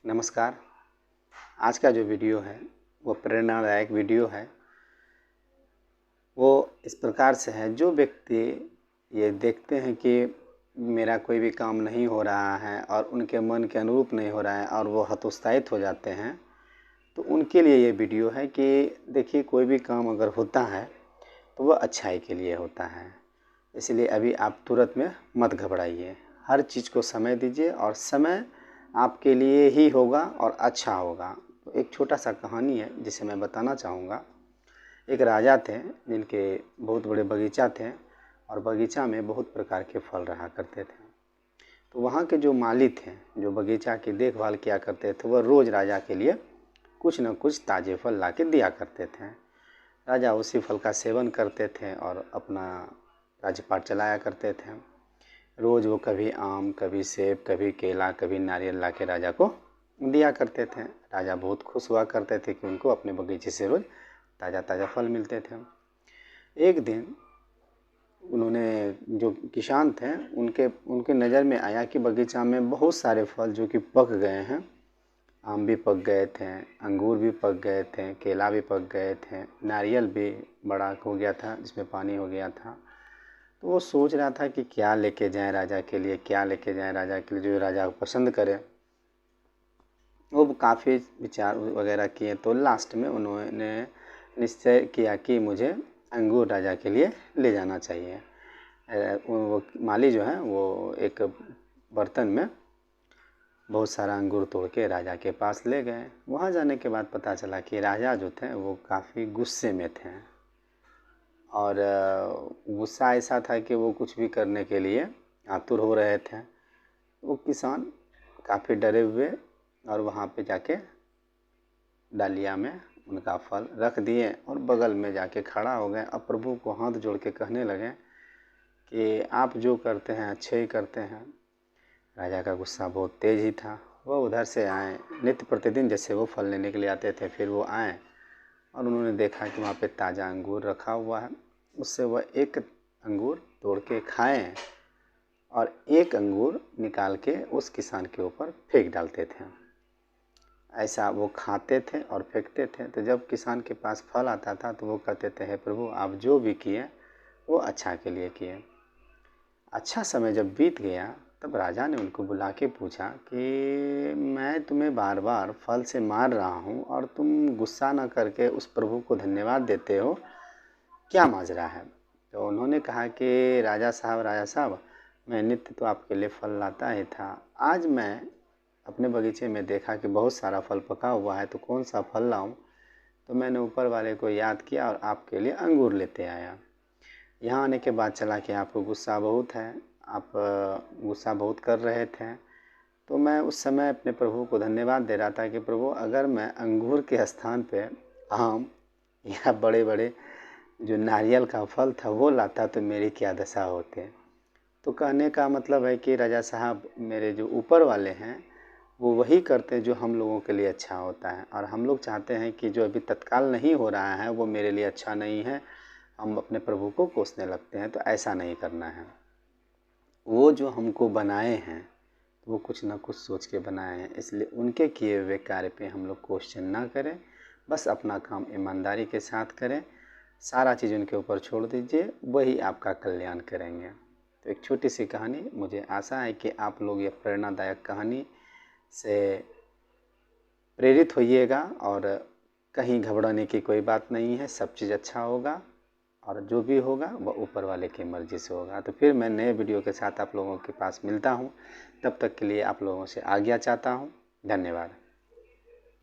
नमस्कार। आज का जो वीडियो है वो प्रेरणादायक वीडियो है। वो इस प्रकार से है, जो व्यक्ति ये देखते हैं कि मेरा कोई भी काम नहीं हो रहा है और उनके मन के अनुरूप नहीं हो रहा है और वो हतोत्साहित हो जाते हैं, तो उनके लिए ये वीडियो है कि देखिए, कोई भी काम अगर होता है तो वह अच्छाई के लिए होता है। इसलिए अभी आप तुरंत में मत घबराइए, हर चीज़ को समय दीजिए और समय आपके लिए ही होगा और अच्छा होगा। तो एक छोटा सा कहानी है जिसे मैं बताना चाहूँगा। एक राजा थे जिनके बहुत बड़े बगीचा थे और बगीचा में बहुत प्रकार के फल रहा करते थे। तो वहाँ के जो माली थे, जो बगीचा की देखभाल किया करते थे, वह रोज़ राजा के लिए कुछ न कुछ ताज़े फल ला के दिया करते थे। राजा उसी फल का सेवन करते थे और अपना राज्यपाट चलाया करते थे। रोज़ वो कभी आम, कभी सेब, कभी केला, कभी नारियल ला के राजा को दिया करते थे। राजा बहुत खुश हुआ करते थे कि उनको अपने बगीचे से रोज़ ताज़ा ताज़ा फल मिलते थे। एक दिन उन्होंने, जो किसान थे, उनके नज़र में आया कि बगीचा में बहुत सारे फल जो कि पक गए हैं। आम भी पक गए थे, अंगूर भी पक गए थे, केला भी पक गए थे, नारियल भी बड़ा हो गया था जिसमें पानी हो गया था। तो वो सोच रहा था कि क्या लेके जाएं राजा के लिए, क्या लेके जाएं राजा के लिए जो राजा को पसंद करे। वो काफ़ी विचार वगैरह किए तो लास्ट में उन्होंने निश्चय किया कि मुझे अंगूर राजा के लिए ले जाना चाहिए। वो माली जो है वो एक बर्तन में बहुत सारा अंगूर तोड़ के राजा के पास ले गए। वहाँ जाने के बाद पता चला कि राजा जो थे वो काफ़ी गुस्से में थे और गुस्सा ऐसा था कि वो कुछ भी करने के लिए आतुर हो रहे थे। वो किसान काफ़ी डरे हुए और वहाँ पे जाके डालिया में उनका फल रख दिए और बगल में जाके खड़ा हो गए। अब प्रभु को हाथ जोड़ के कहने लगे कि आप जो करते हैं अच्छे ही करते हैं। राजा का गुस्सा बहुत तेज़ ही था। वह उधर से आए, नित्य प्रतिदिन जैसे वो फल लेने के लिए आते थे, फिर वो आए और उन्होंने देखा कि वहाँ पे ताज़ा अंगूर रखा हुआ है। उससे वह एक अंगूर तोड़ के खाएं और एक अंगूर निकाल के उस किसान के ऊपर फेंक डालते थे। ऐसा वो खाते थे और फेंकते थे। तो जब किसान के पास फल आता था तो वो कहते थे, हे प्रभु, आप जो भी किए वो अच्छा के लिए किए। अच्छा समय जब बीत गया तब राजा ने उनको बुला के पूछा कि मैं तुम्हें बार बार फल से मार रहा हूँ और तुम गुस्सा न करके उस प्रभु को धन्यवाद देते हो, क्या माजरा है। तो उन्होंने कहा कि राजा साहब, मैं नित्य तो आपके लिए फल लाता ही था। आज मैं अपने बगीचे में देखा कि बहुत सारा फल पका हुआ है, तो कौन सा फल लाऊं। तो मैंने ऊपर वाले को याद किया और आपके लिए अंगूर लेते आया। यहाँ आने के बाद चला कि आपको गुस्सा बहुत है, आप गुस्सा बहुत कर रहे थे। तो मैं उस समय अपने प्रभु को धन्यवाद दे रहा था कि प्रभु, अगर मैं अंगूर के स्थान पे आम या बड़े बड़े जो नारियल का फल था वो लाता तो मेरी क्या दशा होती। तो कहने का मतलब है कि राजा साहब, मेरे जो ऊपर वाले हैं वो वही करते हैं जो हम लोगों के लिए अच्छा होता है, और हम लोग चाहते हैं कि जो अभी तत्काल नहीं हो रहा है वो मेरे लिए अच्छा नहीं है, हम अपने प्रभु को कोसने लगते हैं। तो ऐसा नहीं करना है। वो जो हमको बनाए हैं वो कुछ ना कुछ सोच के बनाए हैं, इसलिए उनके किए हुए कार्य पे हम लोग क्वेश्चन ना करें, बस अपना काम ईमानदारी के साथ करें, सारा चीज़ उनके ऊपर छोड़ दीजिए, वही आपका कल्याण करेंगे। तो एक छोटी सी कहानी, मुझे आशा है कि आप लोग ये प्रेरणादायक कहानी से प्रेरित होइएगा और कहीं घबराने की कोई बात नहीं है। सब चीज़ अच्छा होगा और जो भी होगा वह ऊपर वाले की मर्ज़ी से होगा। तो फिर मैं नए वीडियो के साथ आप लोगों के पास मिलता हूँ। तब तक के लिए आप लोगों से आज्ञा चाहता हूँ। धन्यवाद।